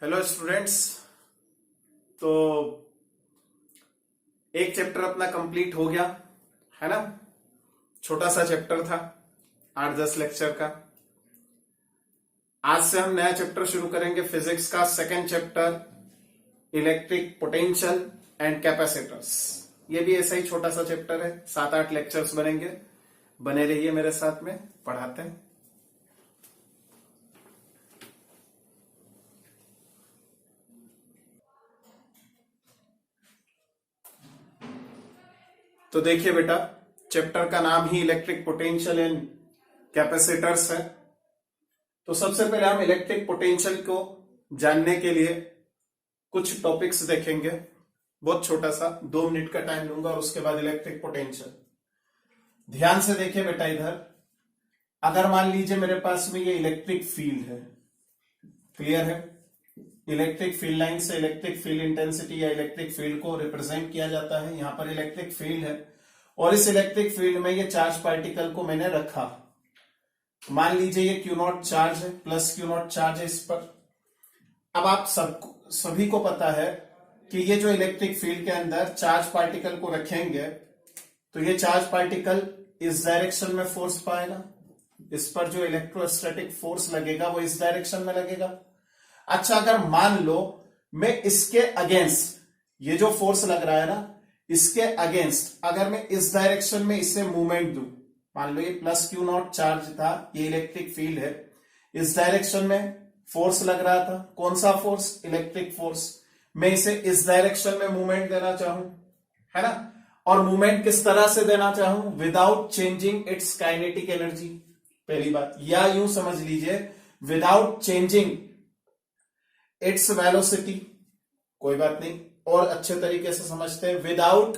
Hello students. तो एक chapter अपना कंप्लीट हो गया है ना। छोटा सा चैप्टर था, 8-10 लेक्चर का। आज से हम नया चैप्टर शुरू करेंगे, फिजिक्स का second chapter, electric potential and capacitors. ये भी ऐसा ही छोटा सा चैप्टर है, 7-8 लेक्चर्स बनेंगे। बने रहिए मेरे साथ में, पढ़ाते हैं। तो देखिए बेटा, चैप्टर का नाम ही इलेक्ट्रिक पोटेंशियल एंड कैपेसिटर्स है। तो सबसे पहले हम इलेक्ट्रिक पोटेंशियल को जानने के लिए कुछ टॉपिक्स देखेंगे। बहुत छोटा सा 2 मिनट का टाइम लूंगा और उसके बाद इलेक्ट्रिक पोटेंशियल। ध्यान से देखिए बेटा, इधर अगर मान लीजिए मेरे पास में ये इलेक्ट्रिक फील्ड है, क्लियर है। इलेक्ट्रिक फील्ड लाइन से इलेक्ट्रिक फील्ड इंटेंसिटी या इलेक्ट्रिक फील्ड को रिप्रेजेंट किया जाता है। यहां पर इलेक्ट्रिक फील्ड है और इस इलेक्ट्रिक फील्ड में ये चार्ज पार्टिकल को मैंने रखा। मान लीजिए ये Q0 चार्ज है, प्लस Q0 चार्ज है इस पर। अब आप सभी को पता है कि ये जो इलेक्ट्रिक फील्ड के अंदर चार्ज पार्टिकल को रखेंगे तो ये चार्ज पार्टिकल इस डायरेक्शन में फोर्स पाएगा। इस पर जो इलेक्ट्रोस्टैटिक फोर्स लगेगा वो इस डायरेक्शन में लगेगा। अच्छा, अगर मान लो मैं इसके अगेंस्ट, ये जो फोर्स लग रहा है ना, इसके अगेंस्ट अगर मैं इस डायरेक्शन में इसे मूवमेंट दूं, मान लो ये प्लस Q0 चार्ज था, ये इलेक्ट्रिक फील्ड है, इस डायरेक्शन में फोर्स लग रहा था। कौन सा फोर्स? Electric force. मैं इसे इस डायरेक्शन में मूवमेंट देना चाहूं, है ना। और मूवमेंट किस तरह से देना चाहूं? Without changing it's kinetic energy, पहली बात। या यूं समझ लीजिए, विदाउट चेंजिंग इट्स वेलोसिटी, कोई बात नहीं, और अच्छे तरीके से समझते हैं, विदाउट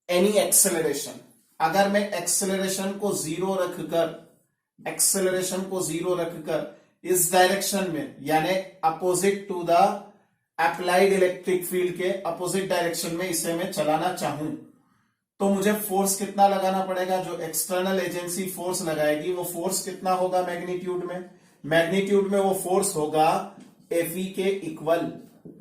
एनी एक्सेलरेशन। अगर मैं एक्सेलरेशन को जीरो रखकर इस डायरेक्शन में, यानी opposite to the applied electric field के अपोजिट डायरेक्शन में इसे मैं चलाना चाहूं, तो मुझे फोर्स कितना लगाना पड़ेगा? जो एक्सटर्नल एजेंसी फोर्स लगाएगी वो फोर्स कितना होगा मैग्नीट्यूड में वो फोर्स होगा Fe के इक्वल,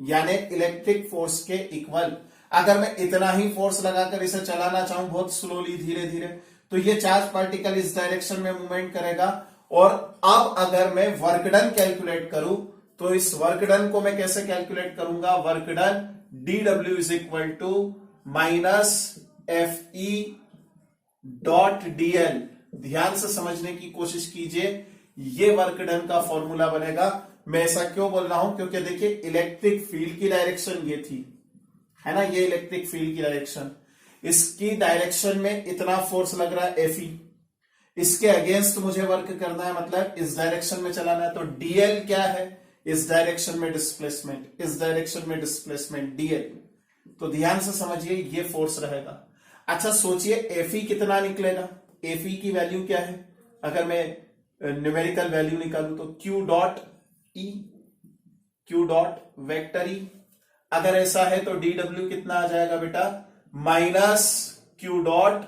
यानी इलेक्ट्रिक फोर्स के इक्वल। अगर मैं इतना ही फोर्स लगाकर इसे चलाना चाहूं बहुत स्लोली, धीरे धीरे, तो ये चार्ज पार्टिकल इस डायरेक्शन में मूवमेंट करेगा। और अब अगर मैं वर्क डन कैलकुलेट करूं तो इस वर्क डन को मैं कैसे कैलकुलेट करूंगा? Work done dW is equal to minus Fe dot dl। ध्यान से समझने की कोशिश कीजिए, ये वर्क डन का फॉर्मूला बनेगा। मैं ऐसा क्यों बोल रहा हूं? क्योंकि देखिए इलेक्ट्रिक फील्ड की डायरेक्शन ये थी, है ना, ये इलेक्ट्रिक फील्ड की डायरेक्शन। इसकी डायरेक्शन में इतना फोर्स लग रहा है Fe, इसके अगेंस्ट मुझे वर्क करना है, मतलब इस डायरेक्शन में चलाना है। तो dl क्या है? इस डायरेक्शन में डिस्प्लेसमेंट dl। तो ध्यान से समझिए, ये फोर्स रहेगा। अच्छा सोचिए Fe कितना निकलेगा? Fe की वैल्यू क्या है? अगर मैं न्यूमेरिकल वैल्यू निकालूं तो Q डॉट वेक्टर E। अगर ऐसा है तो dW कितना आ जाएगा बेटा? Minus Q dot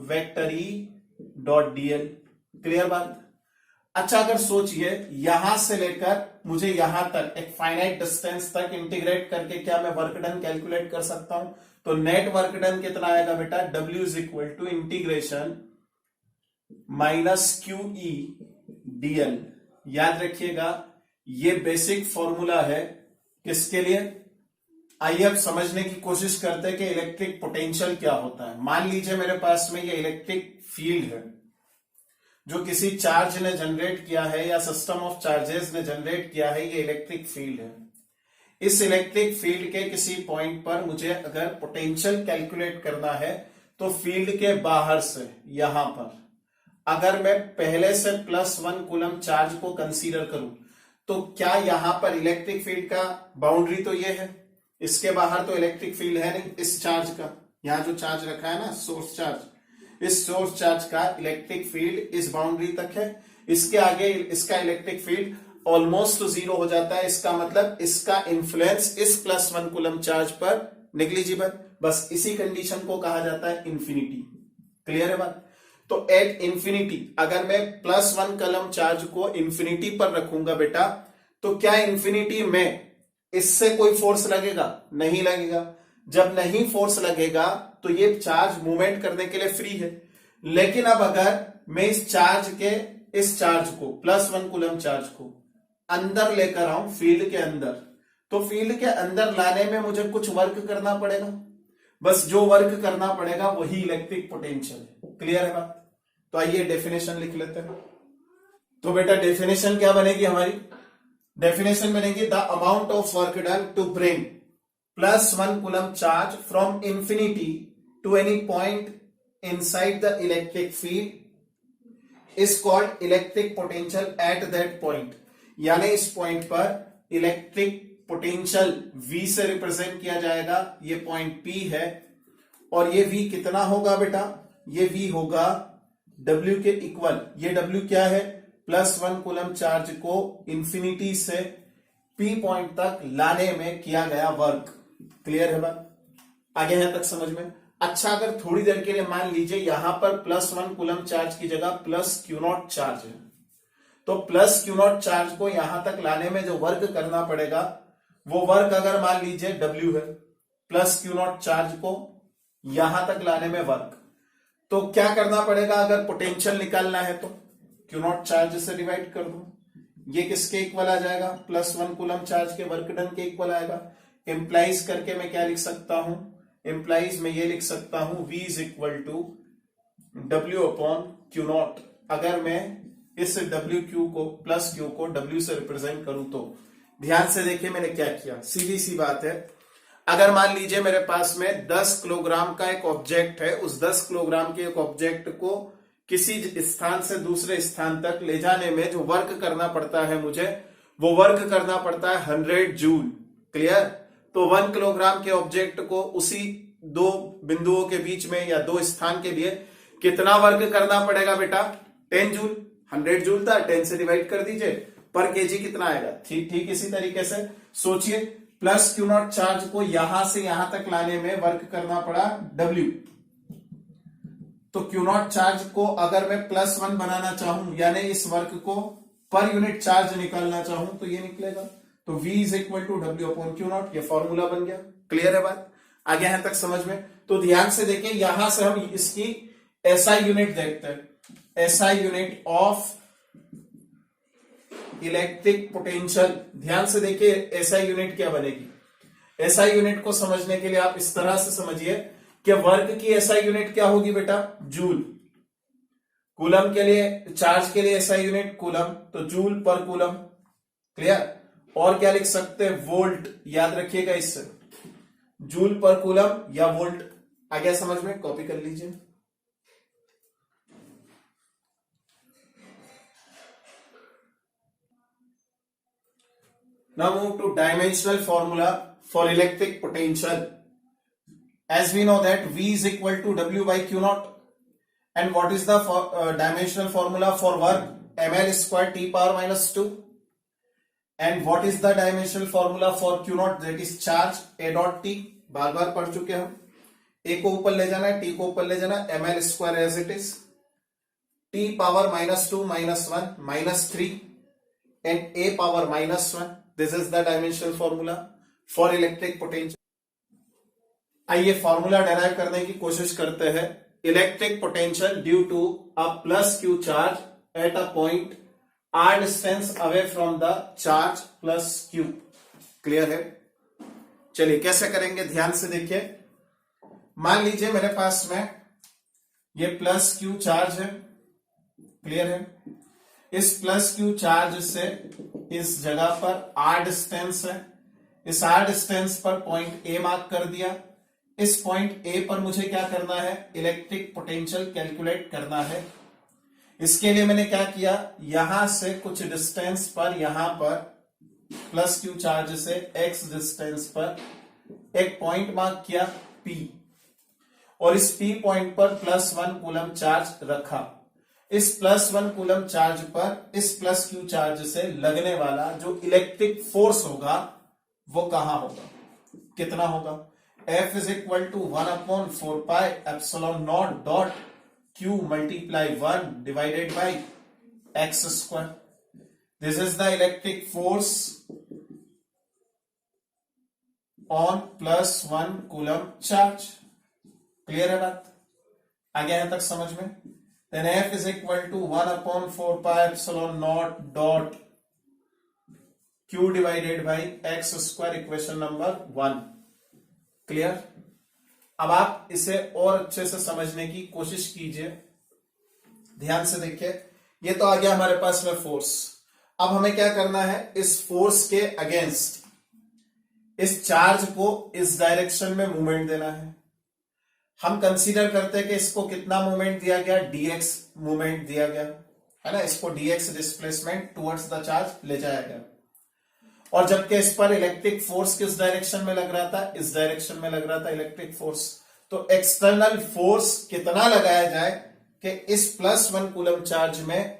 vector E dot dl। Clear बात? अच्छा, अगर सोचिए यहां से लेकर मुझे यहां तक एक फाइनाइट डिस्टेंस तक इंटीग्रेट करके क्या मैं वर्क डन कैलकुलेट कर सकता हूं? तो नेट वर्क डन कितना आएगा बेटा? W is equal to integration minus QE dl। याद रखिएगा, ये बेसिक फॉर्मूला है किसके लिए? आइए अब समझने की कोशिश करते हैं कि इलेक्ट्रिक पोटेंशियल क्या होता है। मान लीजिए मेरे पास में ये इलेक्ट्रिक फील्ड है जो किसी चार्ज ने जनरेट किया है या सिस्टम ऑफ चार्जेस ने जनरेट किया है, ये इलेक्ट्रिक फील्ड है। इस इलेक्ट्रिक फील्ड के किसी पॉइंट पर मुझे अगर पोटेंशियल कैलकुलेट करना है तो फील्ड के बाहर से यहां पर अगर मैं पहले से +1 कूलम चार्ज को कंसीडर करूं तो क्या यहां पर इलेक्ट्रिक फील्ड का बाउंड्री तो ये है, इसके बाहर तो इलेक्ट्रिक फील्ड है नहीं। इस चार्ज का, यहां जो चार्ज रखा है ना, सोर्स चार्ज, इस सोर्स चार्ज का इलेक्ट्रिक फील्ड इस बाउंड्री तक है। इसके आगे इसका इलेक्ट्रिक फील्ड ऑलमोस्ट जीरो हो जाता है। इसका मतलब इसका इन्फ्लुएंस इस +1 कूलम चार्ज पर नेग्लिजिबल। बस इसी कंडीशन को कहा जाता है इंफिनिटी। क्लियर है बात? तो एट इंफिनिटी अगर मैं +1 कूलम चार्ज को इंफिनिटी पर रखूंगा बेटा, तो क्या इंफिनिटी में इससे कोई फोर्स लगेगा? नहीं लगेगा। जब नहीं फोर्स लगेगा तो ये चार्ज मूवमेंट करने के लिए फ्री है। लेकिन अब अगर मैं इस चार्ज को +1 कूलम चार्ज को अंदर लेकर आऊं फील्ड के अंदर, तो फील्ड के अंदर लाने में मुझे कुछ वर्क करना पड़ेगा। बस जो वर्क करना पड़ेगा वही इलेक्ट्रिक पोटेंशियल है। क्लियर है बात? तो आइए डेफिनेशन लिख लेते हैं। तो बेटा डेफिनेशन क्या बनेगी हमारी? डेफिनेशन बनेगी the amount of work done to bring +1 coulomb charge from infinity to any point inside the electric field is called electric potential at that point. यानी इस पॉइंट पर इलेक्ट्रिक पोटेंशियल V से represent किया जाएगा। ये point P है और ये V कितना होगा बेटा? ये V होगा W के इक्वल। ये W क्या है? +1 कूलम चार्ज को इंफिनिटी से P पॉइंट तक लाने में किया गया वर्क। क्लियर है बात? आगे यहां तक समझ में? अच्छा, अगर थोड़ी देर के लिए मान लीजिए यहां पर +1 कूलम चार्ज की जगह +Q0 चार्ज है, तो +Q0 चार्ज को यहां तक लाने में जो वर्क करना पड़ेगा वो वर्क अगर मान लीजिए W है, +Q0 चार्ज को यहां तक लाने में वर्क, तो क्या करना पड़ेगा? अगर पोटेंशियल निकालना है तो Q0 चार्ज से डिवाइड कर दो। ये किसके इक्वल आ जाएगा? +1 कूलम चार्ज के वर्क डन के इक्वल आएगा। इंप्लाइज करके मैं क्या लिख सकता हूं? इंप्लाइज में ये लिख सकता हूं V is equal to W/Q0। अगर मैं इस WQ को +Q को W से रिप्रेजेंट करूं तो ध्यान से देखिए मैंने क्या किया। सीधी सी बात है, अगर मान लीजिए मेरे पास में 10 किलोग्राम का एक ऑब्जेक्ट है, उस 10 किलोग्राम के एक ऑब्जेक्ट को किसी स्थान से दूसरे स्थान तक ले जाने में जो वर्क करना पड़ता है मुझे, वो वर्क करना पड़ता है 100 जूल। क्लियर? तो 1 किलोग्राम के ऑब्जेक्ट को उसी दो बिंदुओं के बीच में या दो स्थान के लिए कितना वर्क करना पड़ेगा बेटा? 10 जूल। 100 जूल था, 10 से डिवाइड कर दीजिए, पर केजी कितना आएगा? ठीक इसी तरीके से सोचिए, +Q0 चार्ज को यहां से यहां तक लाने में वर्क करना पड़ा W। तो Q0 चार्ज को अगर मैं +1 बनाना चाहूं, यानी इस वर्क को पर यूनिट चार्ज निकालना चाहूं, तो ये निकलेगा। तो V is equal to W/Q0। ये फॉर्मूला बन गया। क्लियर है बात? आगे यहां तक समझ में? तो ध्यान से देखिए, यहां से हम इसकी SI यूनिट देखते हैं। SI unit of electric potential. ध्यान से देखिए SI यूनिट क्या बनेगी। SI यूनिट को समझने के लिए आप इस तरह से समझिए कि वर्क की SI यूनिट क्या होगी बेटा? जूल। कूलम के लिए, चार्ज के लिए SI यूनिट कूलम, तो जूल पर कूलम। क्लियर? और क्या लिख सकते हैं? वोल्ट। याद रखिएगा इससे, जूल पर कूलम या वोल्ट। आ गया समझ में? कॉपी कर लीजिए। Now move to dimensional formula for electric potential. As we know that V is equal to W/Q0. And what is the dimensional formula for work? ml square T power minus 2. And what is the dimensional formula for Q0? That is charge A dot T. बार बार पढ़ चुके हम। A को ऊपर ले जाना है, T को ऊपर ले जाना है, ml square as it is. T power -2 -1 -3 and A power -1. This is the dimensional formula for electric potential. आइए फॉर्मूला डेराइव करने की कोशिश करते हैं। Electric potential due to a +Q charge at a point r distance away from the charge +Q। Clear है? चलिए कैसे करेंगे, ध्यान से देखिए। मान लीजिए मेरे पास में ये +Q चार्ज है। क्लियर है? इस +Q चार्ज से इस जगह पर r डिस्टेंस है। इस r डिस्टेंस पर पॉइंट A मार्क कर दिया। इस पॉइंट A पर मुझे क्या करना है? इलेक्ट्रिक पोटेंशियल कैलकुलेट करना है। इसके लिए मैंने क्या किया, यहां से कुछ डिस्टेंस पर, यहां पर +Q चार्ज से x डिस्टेंस पर एक पॉइंट मार्क किया P, और इस P पॉइंट पर +1 कूलम चार्ज रखा। इस +1 कूलम चार्ज पर इस +Q चार्ज से लगने वाला जो इलेक्ट्रिक फोर्स होगा वो कहां होगा, कितना होगा? F is equal to 1/4πε0 dot Q multiply 1 divided by x square. This is the electric force on +1 coulomb charge. Clear है बात? आ गया यहां तक समझ में? Then F is equal to 1/4πε0 dot Q divided by x square, equation number 1। Clear? अब आप इसे और अच्छे से समझने की कोशिश कीजिए, ध्यान से देखिए। ये तो आ गया हमारे पास में फोर्स। अब हमें क्या करना है, इस फोर्स के अगेंस्ट इस चार्ज को इस डायरेक्शन में मूवमेंट देना है। हम कंसीडर करते हैं कि इसको कितना मूवमेंट दिया गया, dx मूवमेंट दिया गया है ना। इसको dx displacement towards the charge ले जाया गया, और जबकि इस पर इलेक्ट्रिक फोर्स किस डायरेक्शन में लग रहा था, इस डायरेक्शन में लग रहा था इलेक्ट्रिक फोर्स। तो एक्सटर्नल फोर्स कितना लगाया जाए कि इस +1 कूलम चार्ज में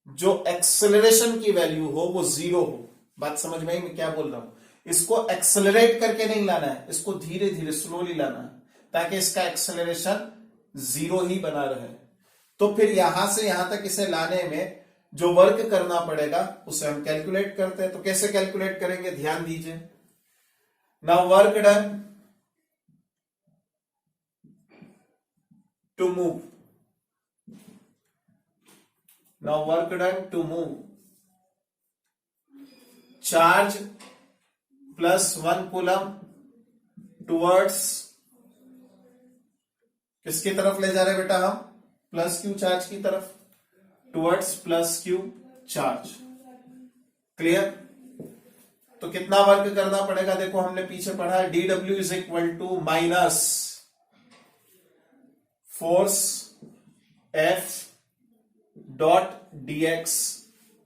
जो एक्सेलरेशन की वैल्यू हो वो 0 हो। बात समझ में आई मैं क्या बोल रहा हूं? इसको एक्सेलरेट करके नहीं लाना है, इसको धीरे धीरे स्लोली लाना है, ताकि इसका एक्सेलरेशन 0 ही बना रहे। तो फिर यहां से यहां तक इसे लाने में जो वर्क करना पड़ेगा उसे हम कैलकुलेट करते हैं। तो कैसे कैलकुलेट करेंगे, ध्यान दीजिए। Now work done to move, now work done to move charge +1 coulomb towards, किसकी तरफ ले जा रहे बेटा हम, +q चार्ज की तरफ, टुवर्ड्स +q चार्ज। क्लियर? तो कितना वर्क करना पड़ेगा, देखो हमने पीछे पढ़ा है, dw is equal to minus force F dot dx।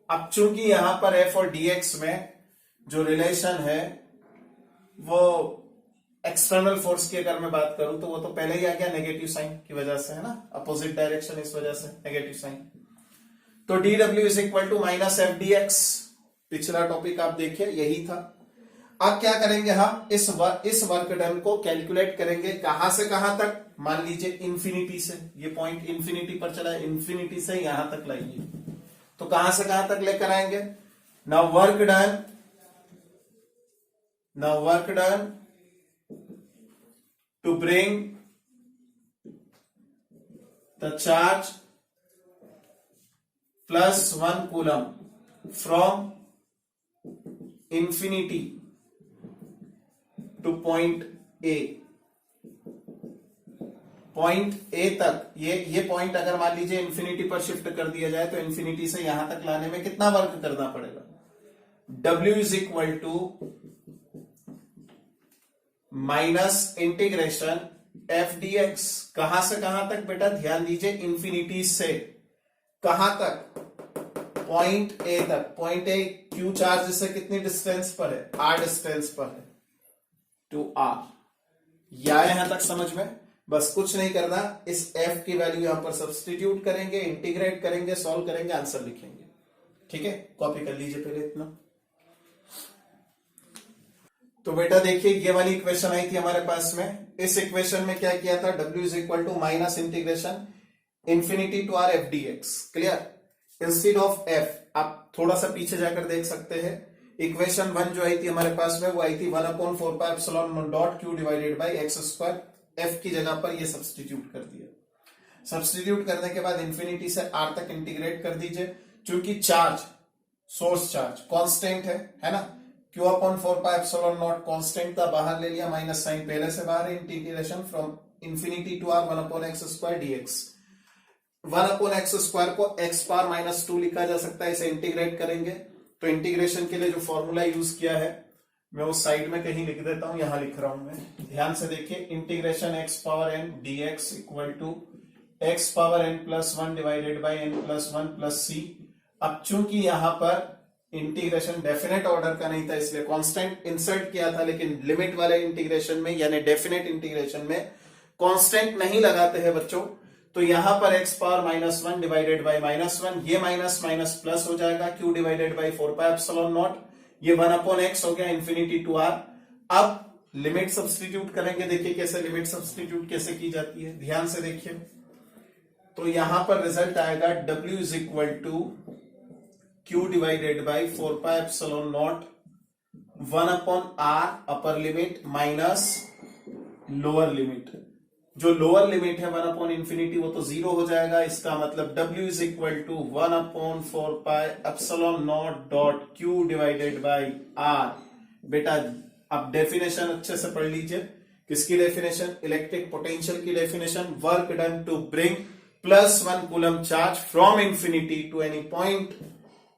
अब चूंकि यहां पर F और dx में जो रिलेशन है वो एक्सटर्नल फोर्स की अगर मैं बात करूं तो वो तो पहले ही आ गया नेगेटिव साइन की वजह से, है ना, अपोजिट डायरेक्शन, इस वजह से नेगेटिव साइन। तो dw is equal to minus f d x. पिछला टॉपिक आप देखिए यही था। अब क्या करेंगे हम, इस वर्क डन को कैलकुलेट करेंगे कहां से कहां तक, मान लीजिए इंफिनिटी से, ये पॉइंट इंफिनिटी पर चला है, इंफिनिटी से यहां तक लाइए। तो कहां से कहां तक लेकर आएंगे, now work done to bring the charge +1 coulomb from infinity to point A। Point A तक, ये पॉइंट अगर मान लीजिए इंफिनिटी पर शिफ्ट कर दिया जाए तो इंफिनिटी से यहां तक लाने में कितना वर्क करना पड़ेगा, W is equal to minus integration f d x. कहां से कहां तक बेटा, ध्यान दीजिए, इंफिनिटी से कहां तक, पॉइंट ए तक। पॉइंट ए क्यू चार्ज से कितनी डिस्टेंस पर है, r डिस्टेंस पर है, टू r। या यहां तक समझ में? बस कुछ नहीं करना, इस f की वैल्यू यहां पर सब्सटीट्यूट करेंगे, इंटीग्रेट करेंगे, सॉल्व करेंगे, आंसर लिखेंगे। ठीक है, कॉपी कर लीजिए पहले इतना। तो बेटा देखिए ये वाली इक्वेशन आई थी हमारे पास में। इस इक्वेशन में क्या किया था, w is equal to minus integration infinity to r f d x. Clear? Instead of f आप थोड़ा सा पीछे जाकर देख सकते हैं, इक्वेशन 1 जो आई थी हमारे पास में वो आई थी 1/4πε0 dot q divided by x square. f की जगह पर ये सब्सटीट्यूट कर दिया। सब्सटीट्यूट करने के बाद इंफिनिटी से r तक इंटीग्रेट कर दीजिए। चूंकि चार्ज, सोर्स चार्ज कांस्टेंट है ना, q/4πε0 कांस्टेंट था, बाहर ले लिया, माइनस साइन पहले से बाहर, integration from infinity to r 1/x² dx। 1/x² को x पावर -2 लिखा जा सकता है, इसे इंटीग्रेट करेंगे तो इंटीग्रेशन के लिए जो फॉर्मूला यूज किया है मैं उस साइड में कहीं लिख देता हूं, यहां लिख रहा हूं मैं, ध्यान से देखिए। Integration x power n dx equal to x power n+1 divided by n+1 plus c। अब चूंकि यहां पर इंटीग्रेशन डेफिनेट ऑर्डर का नहीं था इसलिए कांस्टेंट इंसर्ट किया था, लेकिन लिमिट वाले इंटीग्रेशन में यानी डेफिनेट इंटीग्रेशन में कांस्टेंट नहीं लगाते हैं बच्चों। तो यहां पर x पावर -1 डिवाइडेड बाई -1, ये माइनस माइनस प्लस हो जाएगा, q डिवाइडेड बाई 4πε0, ये 1/x हो गया इंफिनिटी टू r। अब लिमिट सब्सटीट्यूट करेंगे, देखिए कैसे लिमिट सब्सटीट्यूट कैसे की जाती है, ध्यान से देखिए। तो यहां पर रिजल्ट आएगा w is equal to Q divided by 4 pi epsilon naught 1 upon R upper limit minus lower limit. जो लोअर लिमिट है 1 अपॉन इंफिनिटी वो तो 0 हो जाएगा। इसका मतलब W is equal to 1 upon 4 pi epsilon naught dot Q divided by R। बेटा अब डेफिनेशन अच्छे से पढ़ लीजिए। किसकी डेफिनेशन? इलेक्ट्रिक पोटेंशियल की definition. Work done to bring +1 coulomb charge from infinity to any point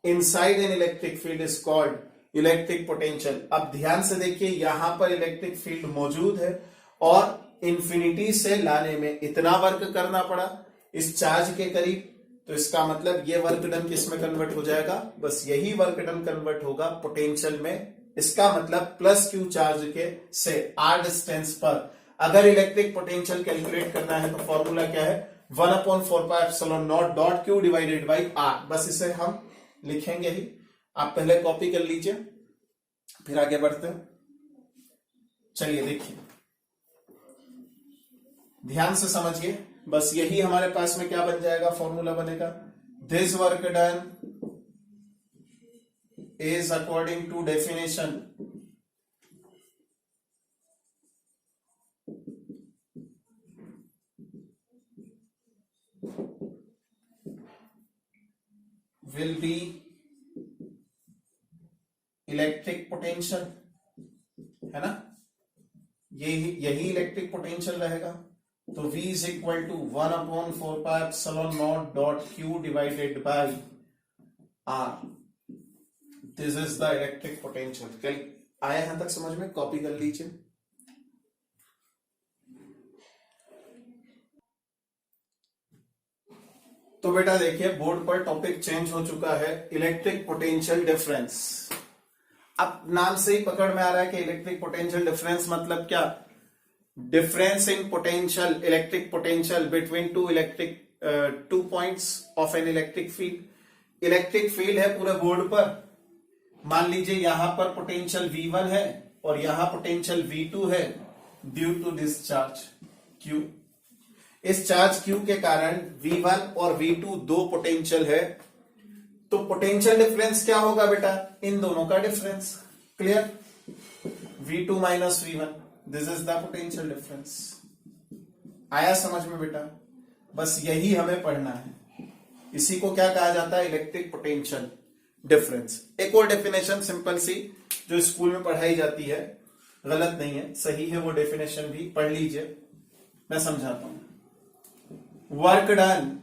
inside an electric field is called electric potential. अब ध्यान से देखिए, यहां पर इलेक्ट्रिक फील्ड मौजूद है और इंफिनिटी से लाने में इतना वर्क करना पड़ा इस चार्ज के करीब, तो इसका मतलब ये वर्क डन किस में कन्वर्ट हो जाएगा? बस यही वर्क डन कन्वर्ट होगा पोटेंशियल में। इसका मतलब +Q चार्ज के से R डिस्टेंस पर अगर इलेक्ट्रिक पोटेंशियल कैलकुलेट करना है तो फॉर्मूला क्या है? 1 upon 4 pi epsilon naught dot Q divided by R। बस इसे हम लिखेंगे ही। आप पहले कॉपी कर लीजिए, फिर आगे बढ़ते हैं। चलिए देखिए, ध्यान से समझिए। बस यही हमारे पास में क्या बन जाएगा? फॉर्मूला बनेगा this work done is according to definition will be electric potential, है ना? यही इलेक्ट्रिक पोटेंशियल रहेगा। तो V is equal to 1 upon 4 pi epsilon naught dot Q divided by R। This is the electric potential. आया यहां तक समझ में? कॉपी कर लीजिए। तो बेटा देखिए, बोर्ड पर टॉपिक चेंज हो चुका है, इलेक्ट्रिक पोटेंशियल डिफरेंस। अब नाम से ही पकड़ में आ रहा है कि इलेक्ट्रिक पोटेंशियल डिफरेंस मतलब क्या? Difference in potential, electric potential between two points of N electric field. Electric field है पूरे बोर्ड पर। मान लीजिए यहां पर पोटेंशियल V1 है और यहां पोटेंशियल V2 है due to this charge Q। इस चार्ज Q के कारण V1 और V2 दो पोटेंशियल है, तो पोटेंशियल डिफरेंस क्या होगा बेटा? इन दोनों का difference. Clear? V2 minus V1, this is the potential difference. आया समझ में बेटा? बस यही हमें पढ़ना है। इसी को क्या कहा जाता है? Electric potential difference. एक और डेफिनेशन सिंपल सी जो स्कूल में पढ़ाई जाती है, गलत नहीं है, सही है, वो डेफिनेशन भी पढ़ लीजिए, मैं समझाता हूं। Work done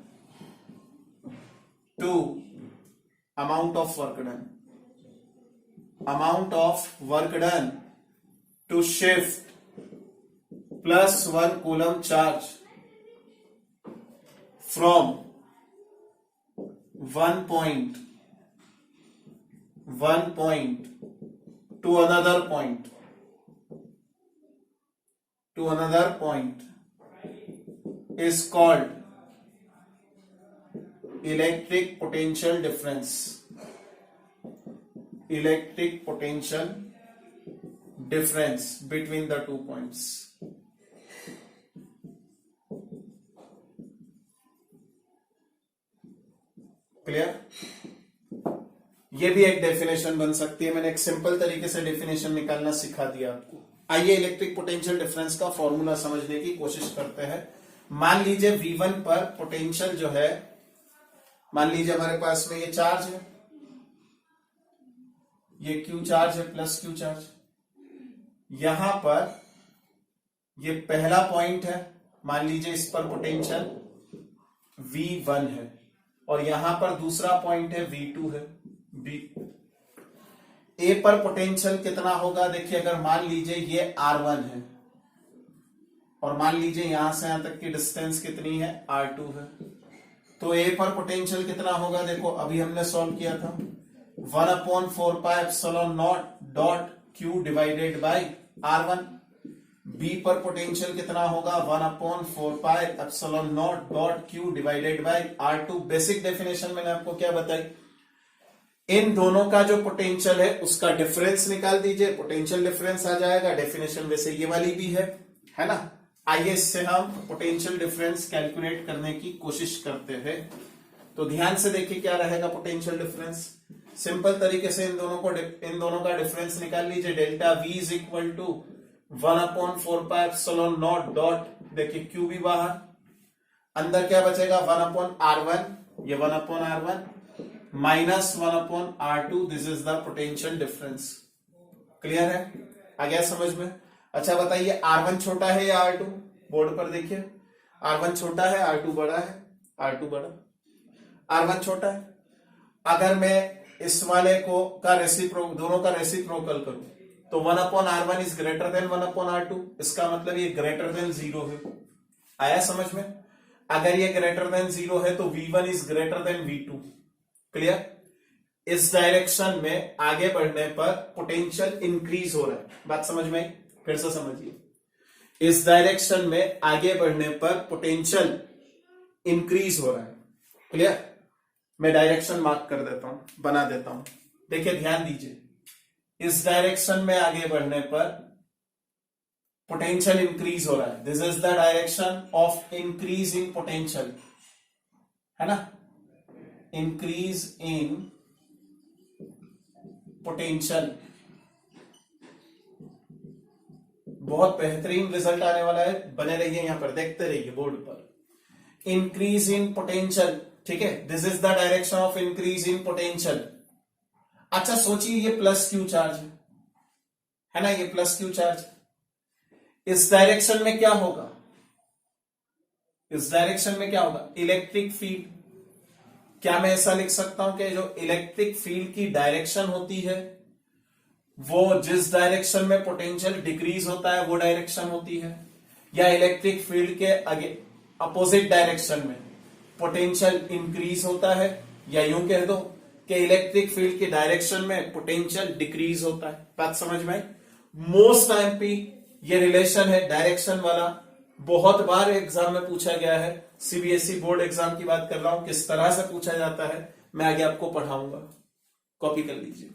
to amount of work done to shift +1 coulomb charge from one point to another point is called electric potential difference between the 2 points। Clear? ये भी एक डेफिनेशन बन सकती है। मैंने एक सिंपल तरीके से डेफिनेशन निकालना सिखा दिया आपको। आइए इलेक्ट्रिक पोटेंशियल डिफरेंस का फॉर्मूला समझने की कोशिश करते हैं। मान लीजिए V1 पर पोटेंशियल जो है, मान लीजिए हमारे पास में ये चार्ज है, ये Q चार्ज है +Q चार्ज। यहां पर ये पहला पॉइंट है, मान लीजिए इस पर पोटेंशियल V1 है और यहां पर दूसरा पॉइंट है V2 है। ए पर पोटेंशियल कितना होगा? देखिए, अगर मान लीजिए ये R1 है और मान लीजिए यहां से यहां तक की डिस्टेंस कितनी है? R2 है, तो ए पर पोटेंशियल कितना होगा? देखो अभी हमने सॉल्व किया था, 1 upon 4 pi epsilon naught dot Q divided by R1। B पर पोटेंशियल कितना होगा? 1 upon 4 pi epsilon naught dot Q divided by R2। Basic definition मैंने आपको क्या बताई? इन दोनों का जो पोटेंशियल है उसका डिफरेंस निकाल दीजिए, पोटेंशियल डिफरेंस आ जाएगा। डेफिनेशन वैसे ये वाली भी है ना? आइए इससे हम पोटेंशियल डिफरेंस कैलकुलेट करने की कोशिश करते हैं। तो ध्यान से देखिए क्या रहेगा पोटेंशियल डिफरेंस। सिंपल तरीके से इन दोनों का डिफरेंस निकाल लीजिए। Delta V is equal to 1/4πε0 dot, देखिए Q भी बाहर, अंदर क्या बचेगा 1/R1, ये 1/R1 minus 1/R2, this is the potential difference. Clear है, आ गया समझ में? अच्छा बताइए R1 छोटा है या R2? बोर्ड पर देखिए, R1 छोटा है, R2 बड़ा है, R2 बड़ा, R1 छोटा है। अगर मैं इस वाले को दोनों का रेसिप्रोकल करूं तो 1/R1 is greater than 1/R2, इसका मतलब ये ग्रेटर देन 0 है। आया समझ में? अगर ये ग्रेटर देन 0 है तो V1 is greater than V2। Clear? इस डायरेक्शन में आगे बढ़ने पर पोटेंशियल इंक्रीज हो रहा है, बात समझ में आई? फिर से समझिए, इस डायरेक्शन में आगे बढ़ने पर पोटेंशियल इंक्रीज हो रहा है। क्लियर? मैं डायरेक्शन मार्क कर देता हूं, बना देता हूं, देखिए ध्यान दीजिए, इस डायरेक्शन में आगे बढ़ने पर पोटेंशियल इंक्रीज हो रहा है। This is the direction of increase in potential, है ना, इंक्रीज इन पोटेंशियल। बहुत बेहतरीन रिजल्ट आने वाला है, बने रहिए यहां पर, देखते रहिए बोर्ड पर। इंक्रीज इन पोटेंशियल, ठीक है, this is the direction of increase in potential. अच्छा सोचिए ये प्लस क्यू चार्ज है ना, ये प्लस क्यू चार्ज, इस डायरेक्शन में क्या होगा? इस डायरेक्शन में क्या होगा? Electric field. क्या मैं ऐसा लिख सकता हूं कि जो इलेक्ट्रिक फील्ड की डायरेक्शन होती है वो जिस डायरेक्शन में पोटेंशियल डिक्रीज होता है वो डायरेक्शन होती है, या इलेक्ट्रिक फील्ड के आगे अपोजिट डायरेक्शन में पोटेंशियल इंक्रीज होता है, या यूं कह दो कि इलेक्ट्रिक फील्ड की डायरेक्शन में पोटेंशियल डिक्रीज होता है। बात समझ में आई? मोस्ट टाइम पे ये रिलेशन है डायरेक्शन वाला, बहुत बार एग्जाम में पूछा गया है। सीबीएसई बोर्ड एग्जाम की बात कर रहा हूं, किस तरह से पूछा जाता है मैं आगे आपको पढ़ाऊंगा, कॉपी कर लीजिए।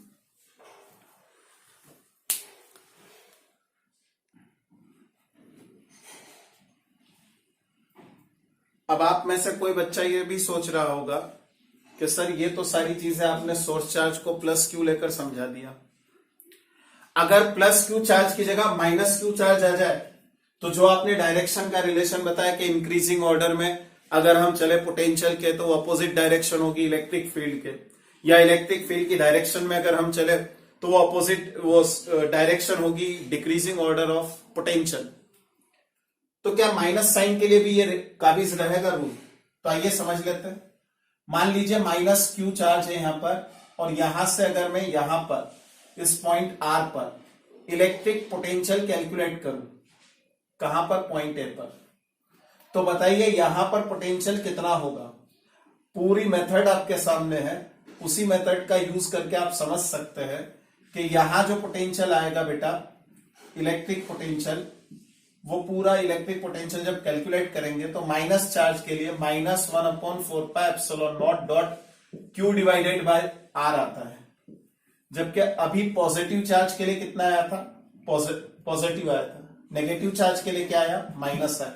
अब आप में से कोई बच्चा ये भी सोच रहा होगा कि सर ये तो सारी चीजें आपने सोर्स चार्ज को प्लस क्यू लेकर समझा दिया, अगर प्लस क्यू चार्ज की जगह माइनस क्यू चार्ज आ जाए तो जो आपने डायरेक्शन का रिलेशन बताया कि इंक्रीजिंग ऑर्डर में अगर हम चले पोटेंशियल के तो अपोजिट डायरेक्शन होगी इलेक्ट्रिक फील्ड के, या इलेक्ट्रिक फील्ड की डायरेक्शन में अगर हम चले तो वो अपोजिट डायरेक्शन होगी डिक्रीजिंग ऑर्डर ऑफ पोटेंशियल। तो क्या माइनस साइन के लिए भी ये काबिज रहेगा रूल? तो आइए समझ लेते हैं। मान लीजिए माइनस क्यू चार्ज है यहां पर, और यहां से अगर मैं यहां पर इस पॉइंट आर पर इलेक्ट्रिक पोटेंशियल कैलकुलेट करूं, कहां पर? पॉइंट ए पर, तो बताइए यहां पर पोटेंशियल कितना होगा? पूरी मेथड आपके सामने है, उसी मेथड का यूज करके आप समझ सकते हैं कि यहां जो पोटेंशियल आएगा बेटा इलेक्ट्रिक पोटेंशियल, वो पूरा इलेक्ट्रिक पोटेंशियल जब कैलकुलेट करेंगे तो माइनस चार्ज के लिए -1/4πε0 dot Q divided by R आता है, जबकि अभी पॉजिटिव चार्ज के लिए कितना आया था? पॉजिटिव आया था। नेगेटिव चार्ज के लिए क्या आया? माइनस आया।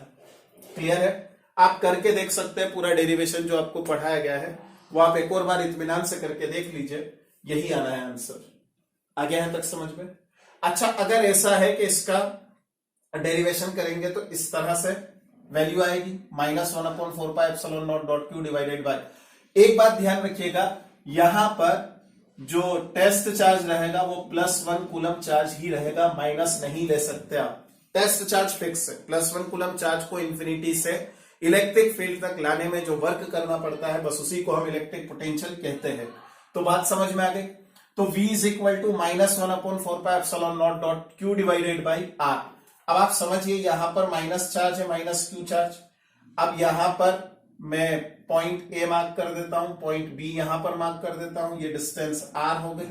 क्लियर है? आप करके देख सकते हैं, पूरा डेरिवेशन जो आपको पढ़ाया गया है वो आप एक और बार इत्मीनान से करके देख लीजिए, यही आना है आंसर। आ गया है तक समझ में? अच्छा अगर ऐसा है कि इसका डेरिवेशन करेंगे तो इस तरह से वैल्यू आएगी -1/4πε0 डॉट क्यू डिवाइडेड बाय। एक बात ध्यान रखिएगा, यहां पर जो टेस्ट चार्ज रहेगा वो +1 कूलम चार्ज ही रहेगा, माइनस नहीं ले सकते आप। टेस्ट चार्ज फिक्स है, +1 कूलम चार्ज को इंफिनिटी से इलेक्ट्रिक फील्ड तक लाने में जो वर्क करना पड़ता है बस उसी को हम इलेक्ट्रिक पोटेंशियल कहते हैं। तो बात समझ में आ गई? तो V is equal to -1/4πε0 dot Q divided by R. अब आप समझिए यहां पर माइनस चार्ज है, माइनस क्यू चार्ज। अब यहां पर मैं पॉइंट ए मार्क कर देता हूं, पॉइंट बी यहां पर मार्क कर देता हूं, ये डिस्टेंस आर हो गई,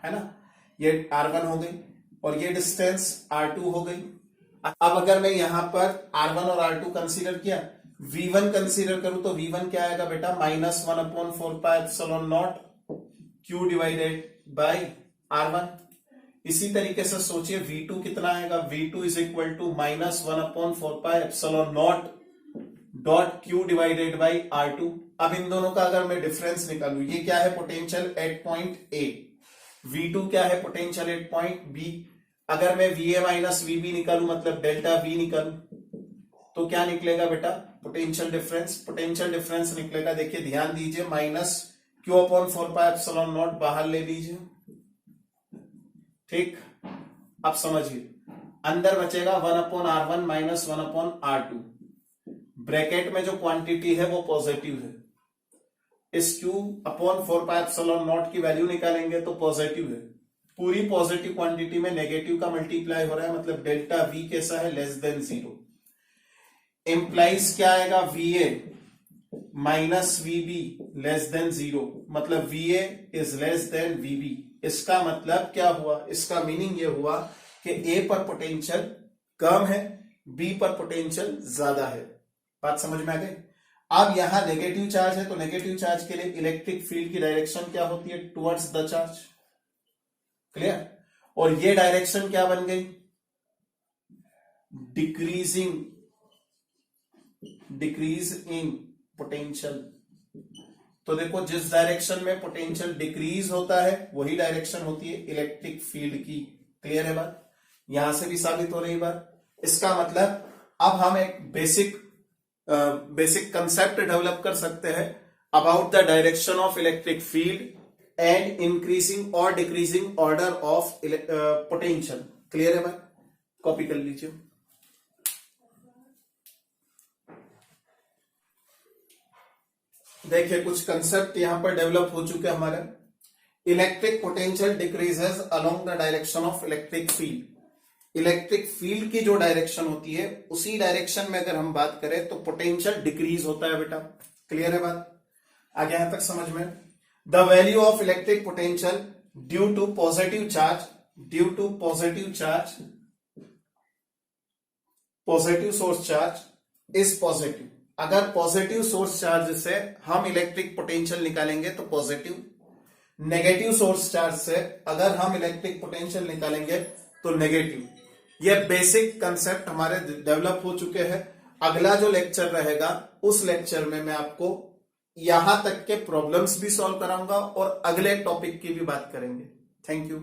है ना, ये R1 हो गई, और ये डिस्टेंस R2 हो गई। अब अगर मैं यहां पर R1 और R2 कंसीडर किया, V1 कंसीडर करूं तो V1 क्या आएगा बेटा? -1/4πε0 क्यू डिवाइडेड बाई R1। इसी तरीके से सोचिए V2 कितना आएगा? V2 is equal to -1/4πε0 dot Q divided by R2। अब इन दोनों का अगर मैं डिफरेंस निकालूं, ये क्या है potential at point A, V2 क्या है पोटेंशियल एट पॉइंट बी। अगर मैं VA माइनस VB निकालूं मतलब डेल्टा V निकालूं तो क्या निकलेगा बेटा पोटेंशियल डिफरेंस। पोटेंशियल डिफरेंस निकलेगा, देखिए ध्यान दीजिए, माइनस क्यू अपॉन 4πε0 बाहर ले लीजिए, ठीक। अब समझिए अंदर बचेगा 1/R1 माइनस 1/R2। ब्रैकेट में जो क्वांटिटी है वो पॉजिटिव है, इस Q अपॉन 4πε0 की वैल्यू निकालेंगे तो पॉजिटिव है। पूरी पॉजिटिव क्वांटिटी में नेगेटिव का मल्टीप्लाई हो रहा है, मतलब डेल्टा V कैसा है, लेस देन 0। इंप्लाइज क्या आएगा, VA minus VB less than 0, मतलब VA is less than VB। इसका मतलब क्या हुआ, इसका मीनिंग ये हुआ कि A पर पोटेंशियल कम है, B पर पोटेंशियल ज्यादा है। बात समझ में आ गई। अब यहां नेगेटिव चार्ज है तो नेगेटिव चार्ज के लिए इलेक्ट्रिक फील्ड की डायरेक्शन क्या होती है, टुवर्ड्स द चार्ज, क्लियर। और ये डायरेक्शन क्या बन गई, डिक्रीज इन पोटेंशियल। तो देखो जिस डायरेक्शन में पोटेंशियल डिक्रीज होता है वही डायरेक्शन होती है इलेक्ट्रिक फील्ड की, क्लियर है बात। यहां से भी साबित हो रही बात। इसका मतलब अब हम एक बेसिक कंसेप्ट डेवलप कर सकते हैं about the direction of electric field and increasing और decreasing order of potential, clear है बात। कॉपी कर लीजिए। देखिए कुछ कंसेप्ट यहां पर डेवलप हो चुके हमारे। Electric potential decreases along the direction of electric field. Electric field की जो डायरेक्शन होती है उसी डायरेक्शन में अगर हम बात करें तो पोटेंशियल डिक्रीज होता है बेटा, क्लियर है बात। आगे यहां तक समझ में। The value of electric potential due to positive charge positive source charge is positive. अगर पॉजिटिव सोर्स चार्ज से हम इलेक्ट्रिक पोटेंशियल निकालेंगे तो पॉजिटिव, नेगेटिव सोर्स चार्ज से अगर हम इलेक्ट्रिक पोटेंशियल निकालेंगे तो नेगेटिव। ये बेसिक कंसेप्ट हमारे डेवलप हो चुके हैं। अगला जो लेक्चर रहेगा उस लेक्चर में मैं आपको यहां तक के प्रॉब्लम्स भी सॉल्व कराऊंगा और अगले टॉपिक की भी बात करेंगे। Thank you.